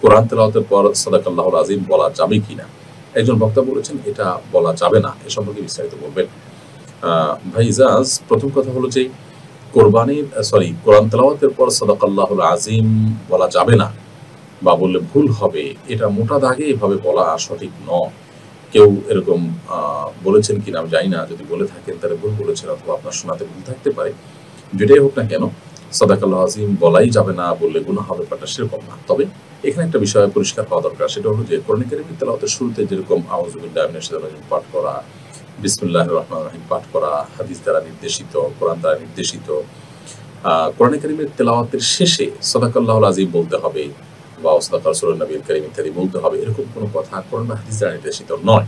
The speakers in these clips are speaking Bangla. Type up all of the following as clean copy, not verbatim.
কোরআন তেলাওয়াতের পর সাদাকাল্লাহুল আজিম বলা যাবে কিনা। একজন বক্তা বলেছেন এটা বলা যাবে না। এ সম্পর্কে বিস্তারিত বলবেন। ভাই ইজাজ, প্রথম কথা হলো যে কোরআন তেলাওয়াতের পর সাদাকাল্লাহুল আজিম বলা যাবে না বা বললে ভুল হবে, এটা মোটা দাগে এভাবে বলা সঠিক নয়। কেউ এরকম বলেছেন কিনা আমি জানি না। যদি বলে থাকেন তাহলে ভুল বলেছেন, অথবা আপনার শোনাতে ভুল থাকতে পারে। যেটাই হোক না কেন, সাদাকাল্লাহুল আজিম বলাই যাবে না, বললে গুনাহ হবে, ব্যাপারটা সেরকম না। তবে এখানে একটা বিষয় পরিষ্কার হওয়া দরকার, সেটা হলো যে কোরআন কারীমের তেলাওয়াতের শুরুতে যেরকম আউযু বিল্লাহি মিনাশ শাইতানির রাজিম পাঠ করা, বিসমিল্লাহির রহমানির রহিম পাঠ করা হাদিস দ্বারা নির্দেশিত, কোরআন দ্বারা নির্দেশিত, কোরআন কারীমের তেলাওয়াতের শেষে সাদাকাল্লাহুল আজিম বলতে হবে বা সাদাকা রাসূলুন নবীল কারীম ইত্যাদি বলতে হবে, এরকম কোনো কথা কোরআন বা হাদিস দ্বারা নির্দেশিত নয়।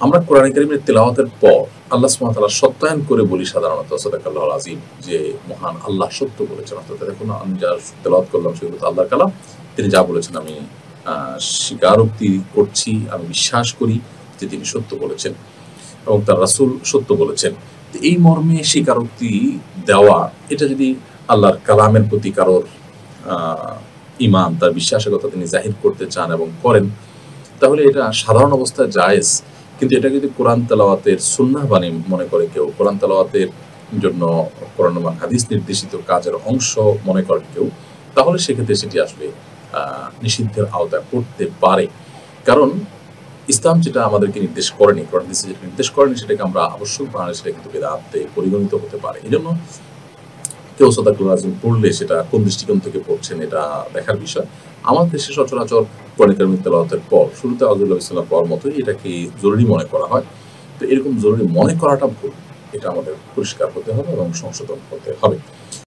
আমরা কোরআন কারীমের তেলাওয়াতের পর আল্লাহ সুবহানাহু ওয়া তাআলা সত্যায়ন করে বলি সাধারণত সাদাকাল্লাহুল আজিম, যে মহান আল্লাহ সত্য বলেছেন। অর্থাৎ দেখুন, আমি যা তেলাওয়াত করলাম সেগুলো তো আল্লাহর কালাম, তিনি যা বলেছেন আমি স্বীকারোক্তি করছি, আমি বিশ্বাস করি যে তিনি সত্য বলেছেন এবং তার রাসূল সত্য বলেছেন। এই মর্মে স্বীকারোক্তি দেওয়া, এটা যদি আল্লাহর কালামের প্রতি কারোর ঈমান, তার বিশ্বাসের কথা তিনি জাহির করতে চান এবং করেন, তাহলে এটা সাধারণ অবস্থায় জায়েজ। কিন্তু এটা যদি কোরআন তেলাওয়াতের সুন্নাহ বাণী মনে করে কেউ, কোরআন তেলাওয়াতের জন্য কোরআন বা হাদিস নির্দেশিত কাজের অংশ মনে করেন কেউ, তাহলে সেক্ষেত্রে সেটি আসলে নিষিদ্ধের আওতায় পড়তে পারে। কারণ ইসলাম যেটা আমাদেরকে নির্দেশ করেনি, কোরআন হাদিসে যেটা নির্দেশ করেনি, সেটাকে আমরা আবশ্যক বানালে সেটা কিন্তু বেদাতে পরিগণিত হতে পারে। এই জন্য কেউ সাদাকাল্লাহুল আজিম পড়লে সেটা কোন দৃষ্টিকোণ থেকে পড়ছেন এটা দেখার বিষয়। আমার দেশে সচরাচর কোরআন কারীমের তেলাওয়াতের পর শুরুতে আউযু বিল্লাহি মিনাশ পড়ার মতোই এটাকে জরুরি মনে করা হয়। তো এরকম জরুরি মনে করাটা ভুল। এটা আমাদের পরিষ্কার হতে হবে এবং সংশোধন হতে হবে।